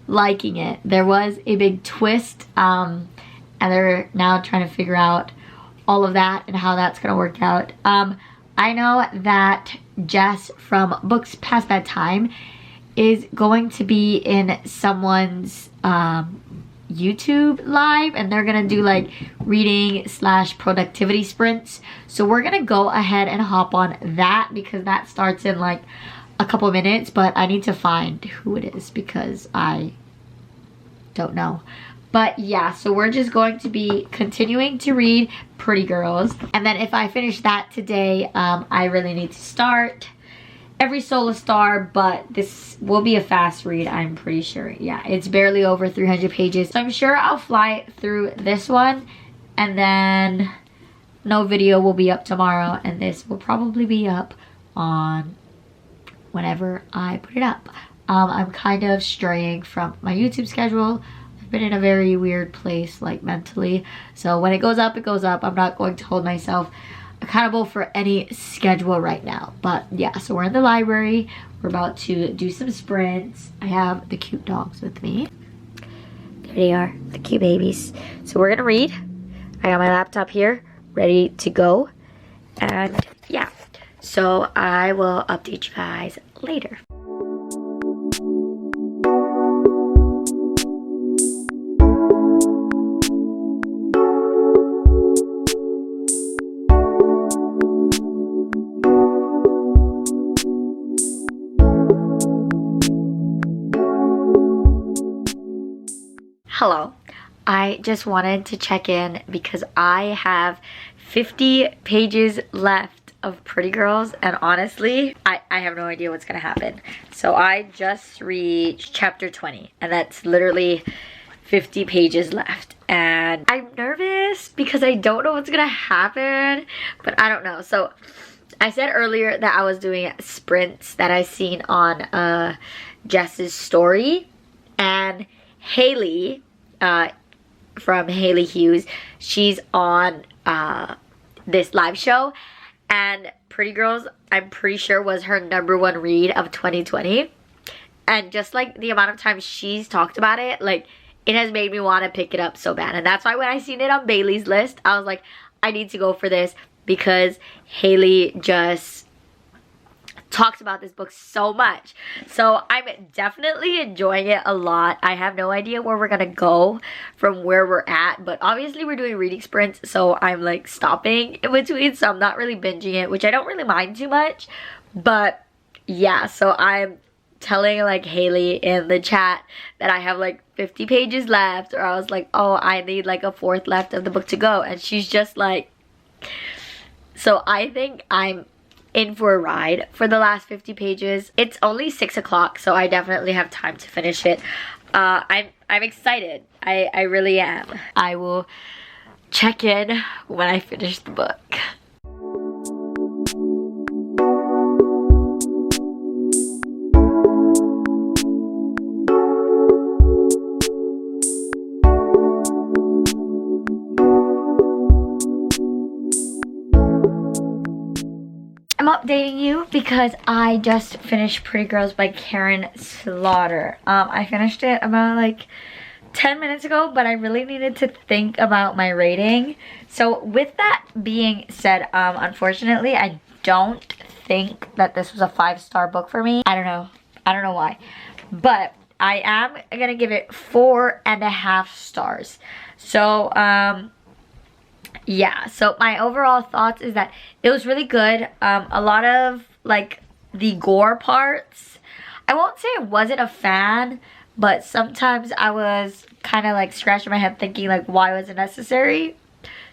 liking it. There was a big twist, and they're now trying to figure out all of that and how that's gonna work out. I know that Jess from Books Past Bedtime is going to be in someone's YouTube live, and they're gonna do like reading / productivity sprints. So we're gonna go ahead and hop on that because that starts in like a couple minutes, but I need to find who it is because I don't know. But yeah, so we're just going to be continuing to read Pretty Girls. And then if I finish that today, I really need to start Every Soul a Star, but this will be a fast read, I'm pretty sure. Yeah, it's barely over 300 pages. So I'm sure I'll fly through this one, and then no video will be up tomorrow, and this will probably be up on whenever I put it up. I'm kind of straying from my YouTube schedule. Been in a very weird place, like mentally, so when it goes up, it goes up. I'm not going to hold myself accountable for any schedule right now. But yeah, so we're in the library, we're about to do some sprints. I have the cute dogs with me. There they are, the cute babies. So we're gonna read. I got my laptop here ready to go, and yeah, so I will update you guys later. Hello, I just wanted to check in because I have 50 pages left of Pretty Girls, and honestly, I have no idea what's gonna happen. So I just reached chapter 20, and that's literally 50 pages left. And I'm nervous because I don't know what's gonna happen, but I don't know. So I said earlier that I was doing sprints that I seen on Jess's story, and Haley, from Haley Hughes, she's on this live show, And Pretty Girls, I'm pretty sure, was her #1 read of 2020. And just like the amount of times she's talked about it, like, it has made me want to pick it up so bad. And that's why when I seen it on Bailey's list, I was like, I need to go for this, because Haley just talks about this book so much. So I'm definitely enjoying it a lot. I have no idea where we're gonna go from where we're at, but obviously we're doing reading sprints, so I'm like stopping in between, so I'm not really binging it, which I don't really mind too much. But yeah, so I'm telling like Haley in the chat that I have like 50 pages left, or I was like, oh, I need like a fourth left of the book to go, and she's just like, so I think I'm in for a ride for the last 50 pages. It's only 6 o'clock, so I definitely have time to finish it. I'm excited. I really am. I will check in when I finish the book. I'm updating you because I just finished Pretty Girls by Karen Slaughter. I finished it about like 10 minutes ago, but I really needed to think about my rating. So with that being said, unfortunately, I don't think that this was a 5-star book for me. I don't know why. But I am gonna give it 4.5 stars. So, yeah, so my overall thoughts is that it was really good. A lot of like the gore parts, I won't say I wasn't a fan, but sometimes I was kind of like scratching my head thinking like, why was it necessary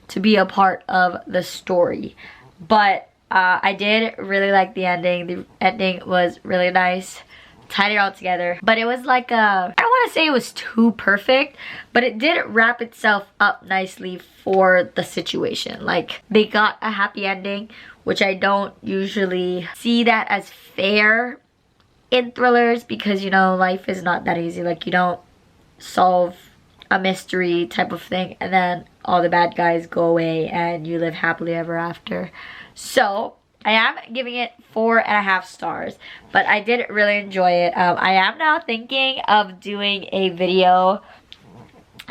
to be a part of the story? But I did really like the ending. The ending was really nice, tied it all together. But it was like I don't want to say it was too perfect, but it did wrap itself up nicely for the situation. Like, they got a happy ending, which I don't usually see that as fair in thrillers, because, you know, life is not that easy. Like, you don't solve a mystery type of thing and then all the bad guys go away and you live happily ever after. So I am giving it 4.5 stars, but I did really enjoy it. I am now thinking of doing a video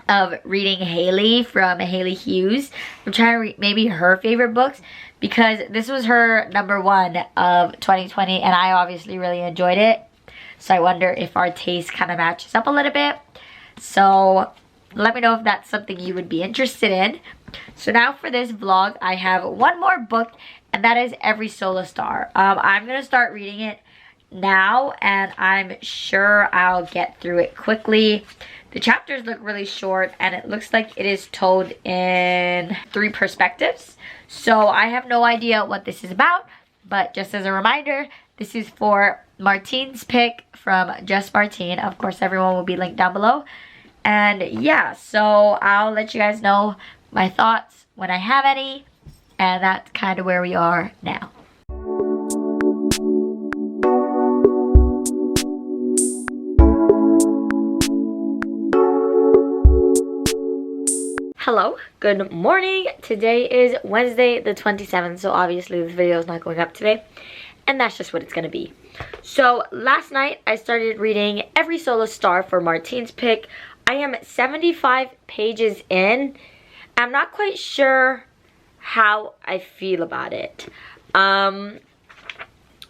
of reading Haley from Haley Hughes. I'm trying to read maybe her favorite books, because this was her #1 of 2020 and I obviously really enjoyed it. So I wonder if our taste kind of matches up a little bit. So let me know if that's something you would be interested in. So now for this vlog, I have one more book, and that is Every Soul a Star. I'm going to start reading it now, and I'm sure I'll get through it quickly. The chapters look really short, and it looks like it is told in 3 perspectives. So I have no idea what this is about, but just as a reminder, this is for Martine's pick from Just Martine. Of course, everyone will be linked down below. And yeah, so I'll let you guys know my thoughts when I have any. And that's kind of where we are now. Hello, good morning. Today is Wednesday the 27th, so obviously this video is not going up today, and that's just what it's gonna be. So last night I started reading Every Soul a Star for Martine's pick. I am 75 pages in. I'm not quite sure how I feel about it. I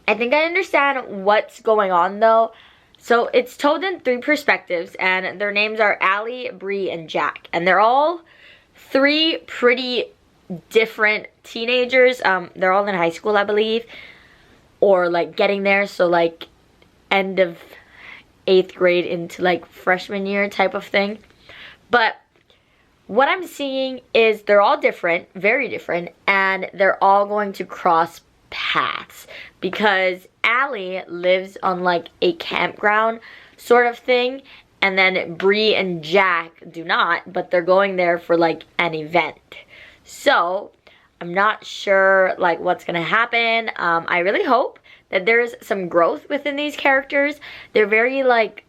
think I understand what's going on though. So it's told in 3 perspectives, and their names are Allie, Bree, and Jack, and they're all 3 pretty different teenagers. They're all in high school, I believe, or like getting there, so like end of 8th grade into like freshman year type of thing. But what I'm seeing is they're all different, very different, and they're all going to cross paths, because Allie lives on like a campground sort of thing, and then Bree and Jack do not, but they're going there for like an event. So I'm not sure like what's gonna happen. I really hope that there's some growth within these characters. They're very like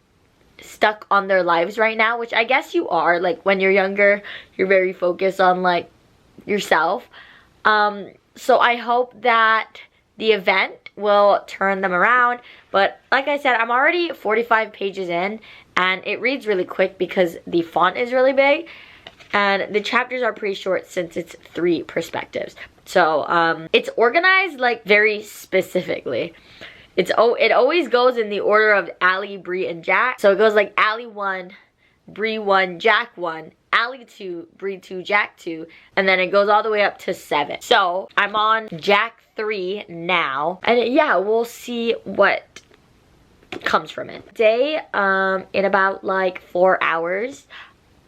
stuck on their lives right now, which I guess you are. Like when you're younger, you're very focused on like yourself. So I hope that the event will turn them around. But like I said, I'm already 45 pages in, and it reads really quick because the font is really big. And the chapters are pretty short since it's 3 perspectives. So it's organized like very specifically. It always goes in the order of Allie, Bree, and Jack. So it goes like Allie 1, Bree 1, Jack 1, Allie 2, Bree 2, Jack 2, and then it goes all the way up to 7. So I'm on Jack 3 now, and yeah, we'll see what comes from it. Today, in about like 4 hours,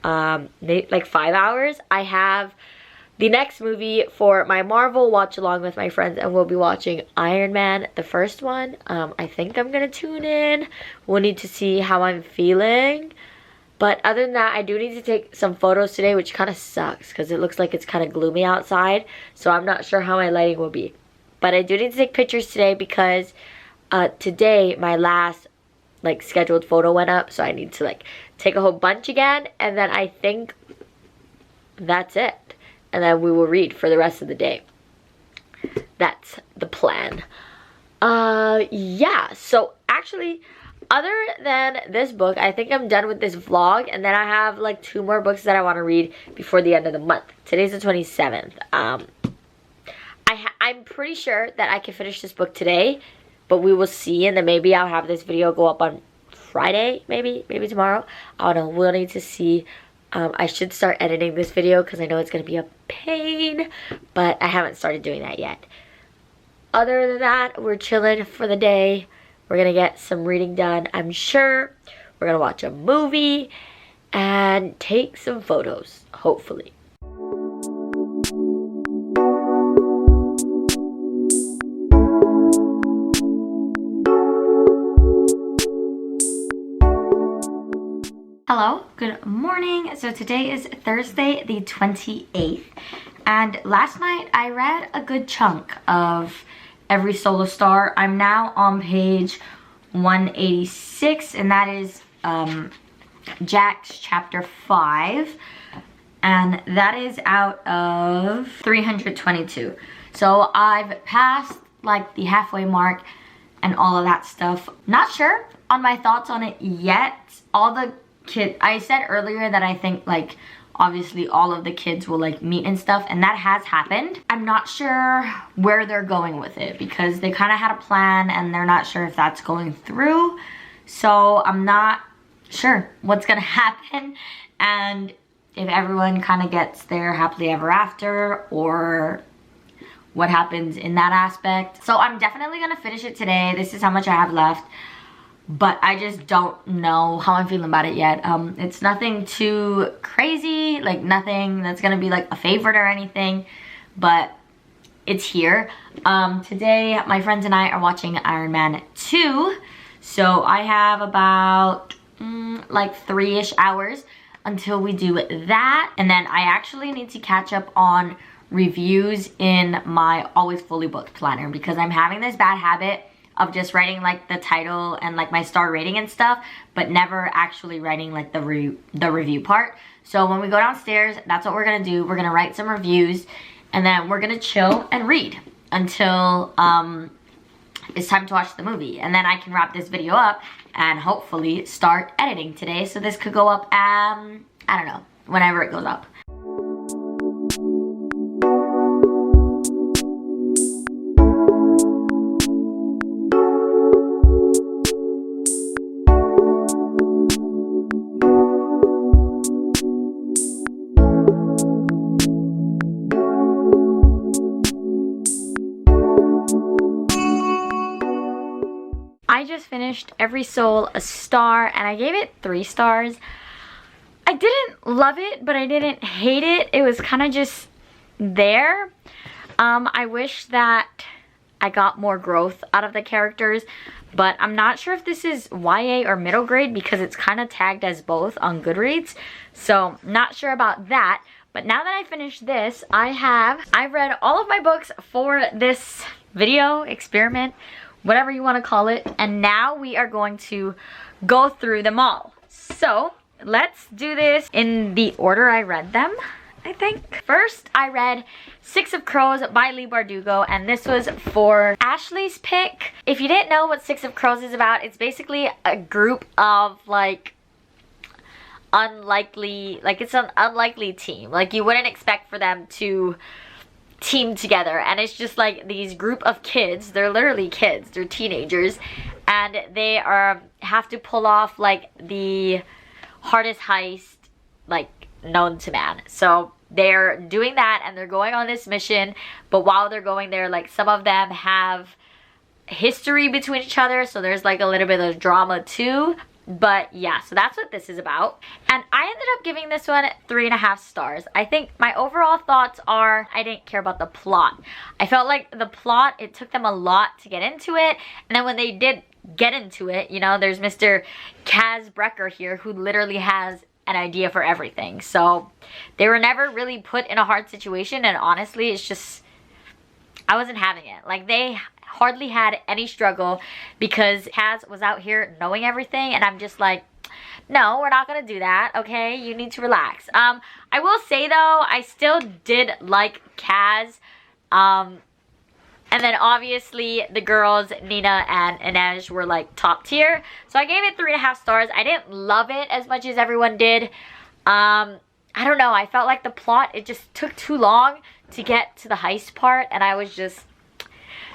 like 5 hours, I have the next movie for my Marvel watch along with my friends, and we'll be watching Iron Man, the first one. I think I'm gonna tune in. We'll need to see how I'm feeling. But other than that, I do need to take some photos today, which kind of sucks because it looks like it's kind of gloomy outside. So I'm not sure how my lighting will be. But I do need to take pictures today because today my last like scheduled photo went up. So I need to like take a whole bunch again. And then I think that's it. And then we will read for the rest of the day. That's the plan. Yeah, so actually, other than this book, I think I'm done with this vlog, and then I have like 2 more books that I want to read before the end of the month. Today's the 27th. I'm pretty sure that I can finish this book today, but we will see, and then maybe I'll have this video go up on Friday, maybe tomorrow. I don't know, we'll need to see. I should start editing this video because I know it's going to be a pain, but I haven't started doing that yet. Other than that, we're chilling for the day. We're going to get some reading done, I'm sure. We're going to watch a movie and take some photos, hopefully. Hello, good morning. So today is Thursday the 28th, and last night I read a good chunk of Every Solar Star. I'm now on page 186, and that is Jack's chapter 5, and that is out of 322. So I've passed like the halfway mark and all of that stuff. Not sure on my thoughts on it yet. All the kids, I said earlier that I think like obviously all of the kids will like meet and stuff, and that has happened. I'm not sure where they're going with it because they kind of had a plan and they're not sure if that's going through. So I'm not sure what's gonna happen and if everyone kind of gets their happily ever after or what happens in that aspect. So I'm definitely gonna finish it today. This is how much I have left. But I just don't know how I'm feeling about it yet. It's nothing too crazy, like nothing that's gonna be like a favorite or anything, but it's here. Today, my friends and I are watching Iron Man 2. So I have about like 3-ish hours until we do that. And then I actually need to catch up on reviews in my Always Fully Booked planner because I'm having this bad habit of just writing like the title and like my star rating and stuff, but never actually writing like the review part. So when we go downstairs, that's what we're gonna do. We're gonna write some reviews and then we're gonna chill and read until it's time to watch the movie. And then I can wrap this video up and hopefully start editing today. So this could go up, I don't know, whenever it goes up. I just finished Every Soul a Star and I gave it 3 stars. I didn't love it, but I didn't hate it. It was kind of just there. I wish that I got more growth out of the characters, but I'm not sure if this is YA or middle grade because it's kind of tagged as both on Goodreads. So not sure about that. But now that I finished this, I've read all of my books for this video experiment, whatever you want to call it, and now we are going to go through them all. So let's do this in the order I read them, I think. First, I read Six of Crows by Leigh Bardugo, and this was for Ashley's pick. If you didn't know what Six of Crows is about, it's basically a group of like unlikely, like it's an unlikely team. Like you wouldn't expect for them to team together, and it's just like these group of kids. They're literally kids, they're teenagers, and they have to pull off like the hardest heist like known to man. So they're doing that and they're going on this mission, but while they're going there, like some of them have history between each other, so there's like a little bit of drama too. But yeah, so that's what this is about. And I ended up giving this one 3.5 stars. I think my overall thoughts are, I didn't care about the plot. I felt like the plot, it took them a lot to get into it. And then when they did get into it, you know, there's Mr. Kaz Brecker here who literally has an idea for everything. So they were never really put in a hard situation. And honestly, it's just, I wasn't having it. Like they hardly had any struggle because Kaz was out here knowing everything, and I'm just like, no, we're not gonna do that, okay? You need to relax. I will say though, I still did like Kaz. And then obviously the girls, Nina and Inej, were like top tier. So I gave it 3.5 stars. I didn't love it as much as everyone did. I don't know, I felt like the plot, it just took too long to get to the heist part, and I was just,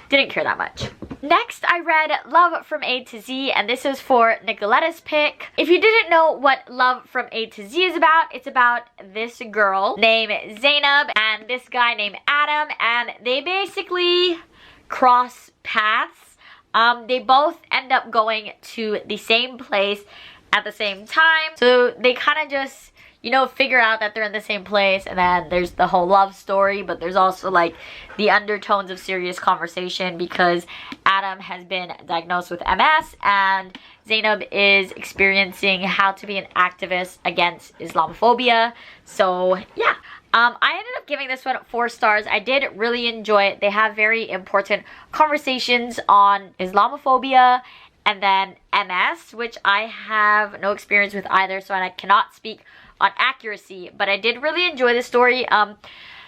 didn't care that much. Next, I read Love from A to Z, and this is for Nicoletta's pick. If you didn't know what Love from A to Z is about, it's about this girl named Zainab and this guy named Adam, and they basically cross paths. They both end up going to the same place at the same time, so they kind of just, you know, figure out that they're in the same place, and then there's the whole love story, but there's also like the undertones of serious conversation because Adam has been diagnosed with MS and Zainab is experiencing how to be an activist against Islamophobia. So yeah, I ended up giving this one 4 stars. I did really enjoy it. They have very important conversations on Islamophobia and then MS, which I have no experience with either, so I cannot speak on accuracy, but I did really enjoy the story.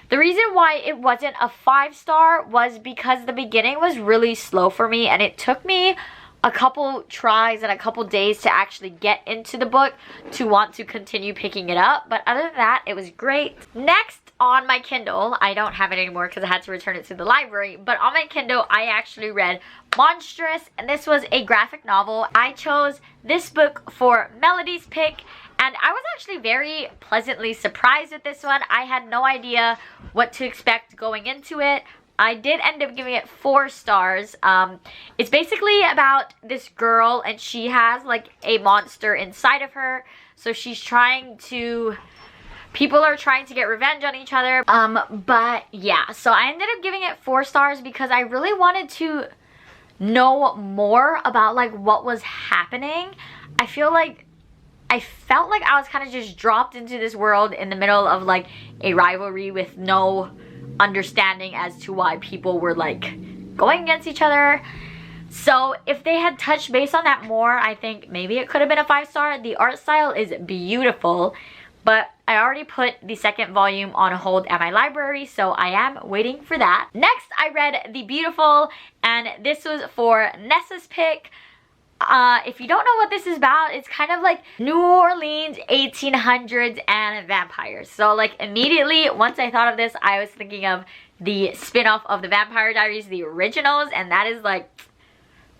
The reason why it wasn't a 5-star was because the beginning was really slow for me, and it took me a couple tries and a couple days to actually get into the book to want to continue picking it up. But other than that, it was great. Next, on my Kindle, I don't have it anymore because I had to return it to the library, but on my Kindle, I actually read Monstrous, and this was a graphic novel. I chose this book for Melody's pick, and I was actually very pleasantly surprised with this one. I had no idea what to expect going into it. I did end up giving it 4 stars. It's basically about this girl, and she has like a monster inside of her. So she's trying to, people are trying to get revenge on each other. But yeah, so I ended up giving it 4 stars because I really wanted to know more about like what was happening. I felt like I was kind of just dropped into this world in the middle of like a rivalry with no understanding as to why people were like going against each other. So if they had touched base on that more, I think maybe it could have been a 5-star. The art style is beautiful, but I already put the 2nd volume on hold at my library, so I am waiting for that. Next, I read The Beautiful, and this was for Nessa's pick. If you don't know what this is about, it's kind of like New Orleans 1800s and vampires. So like immediately once I thought of this, I was thinking of the spin-off of the Vampire Diaries, the originals, and that is like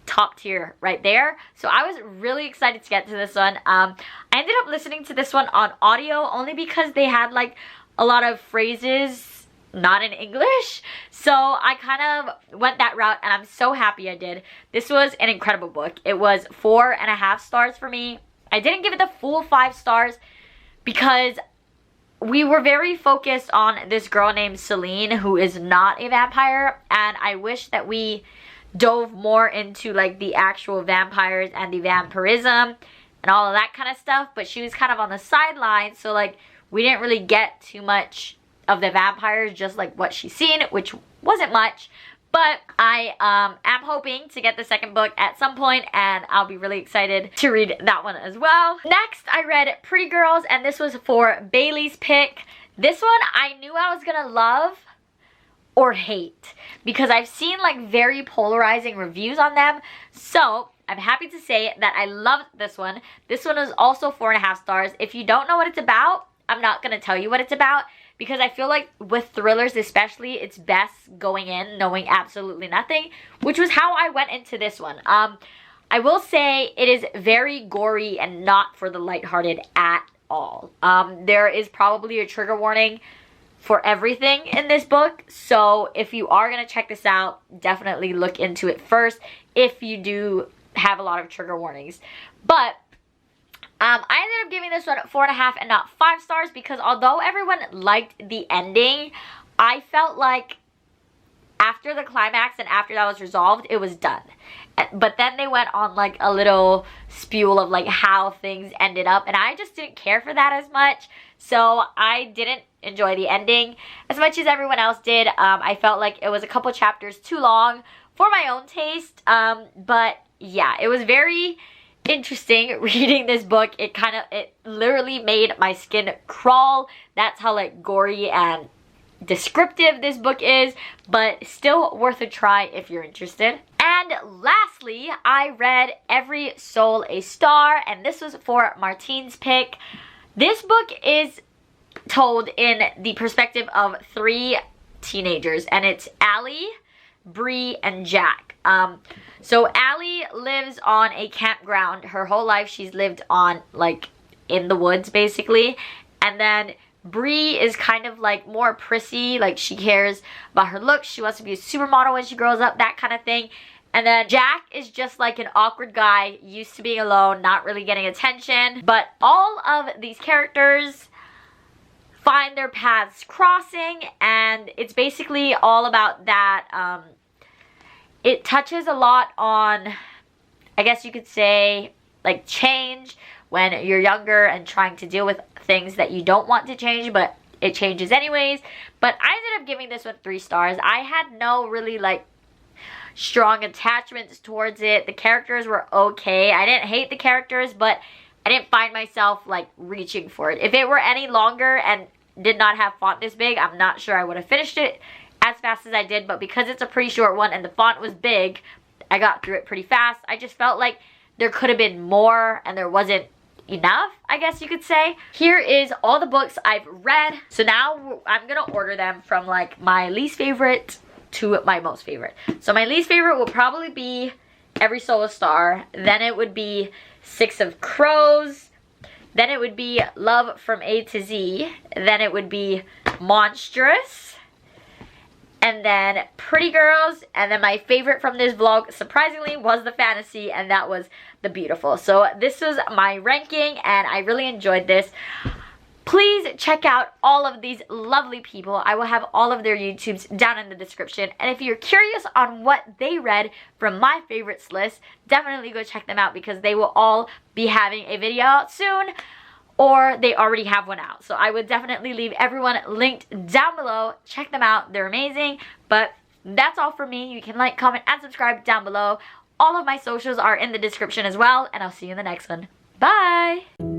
top tier right there. So I was really excited to get to this one. I ended up listening to this one on audio only because they had like a lot of phrases not in English, so I kind of went that route, and I'm so happy I did. This was an incredible book. It was 4.5 stars for me. I didn't give it the full 5 stars because we were very focused on this girl named Celine who is not a vampire, and I wish that we dove more into like the actual vampires and the vampirism and all of that kind of stuff, but she was kind of on the sidelines, so like we didn't really get too much of the vampires, just like what she's seen, which wasn't much. But I am hoping to get the 2nd book at some point, and I'll be really excited to read that one as well. Next, I read Pretty Girls, and this was for Bailey's pick. This one I knew I was gonna love or hate because I've seen like very polarizing reviews on them. So I'm happy to say that I loved this one. This one is also 4.5 stars. If you don't know what it's about, I'm not gonna tell you what it's about because I feel like with thrillers especially, it's best going in knowing absolutely nothing, which was how I went into this one. I will say it is very gory and not for the lighthearted at all. There is probably a trigger warning for everything in this book, so if you are going to check this out, definitely look into it first if you do have a lot of trigger warnings. But I ended up giving this one 4.5 and not 5 stars because although everyone liked the ending, I felt like after the climax and after that was resolved, it was done. But then they went on like a little spiel of like how things ended up, and I just didn't care for that as much. So I didn't enjoy the ending as much as everyone else did. I felt like it was a couple chapters too long for my own taste. But yeah, it was very interesting reading this book. It literally made my skin crawl. That's how like gory and descriptive this book is, but still worth a try if you're interested. And lastly, I read Every Soul a Star, and this was for Martine's pick. This book is told in the perspective of 3 teenagers, and it's Allie, Bree, and Jack. So Allie lives on a campground. Her whole life she's lived on like in the woods basically, and then Bree is kind of like more prissy, like she cares about her looks, she wants to be a supermodel when she grows up, that kind of thing. And then Jack is just like an awkward guy, used to being alone, not really getting attention. But all of these characters find their paths crossing, and it's basically all about that. It touches a lot on, I guess you could say, like change when you're younger and trying to deal with things that you don't want to change, but it changes anyways. But I ended up giving this one 3 stars. I had no really like strong attachments towards it. The characters were okay. I didn't hate the characters, but I didn't find myself like reaching for it. If it were any longer and did not have font this big, I'm not sure I would have finished it as fast as I did, but because it's a pretty short one and the font was big, I got through it pretty fast. I just felt like there could have been more and there wasn't enough, I guess you could say. Here is all the books I've read. So now I'm gonna order them from like my least favorite to my most favorite. So my least favorite will probably be Every Soul a Star. Then it would be 6 of Crows. Then it would be Love from A to Z. Then it would be Monstrous. And then Pretty Girls. And then my favorite from this vlog, surprisingly, was the fantasy, and that was The Beautiful. So this was my ranking, and I really enjoyed this. Please check out all of these lovely people. I will have all of their YouTubes down in the description. And if you're curious on what they read from my favorites list, definitely go check them out because they will all be having a video out soon, or they already have one out. So I would definitely leave everyone linked down below. Check them out. They're amazing. But that's all for me. You can like, comment, and subscribe down below. All of my socials are in the description as well, and I'll see you in the next one. Bye!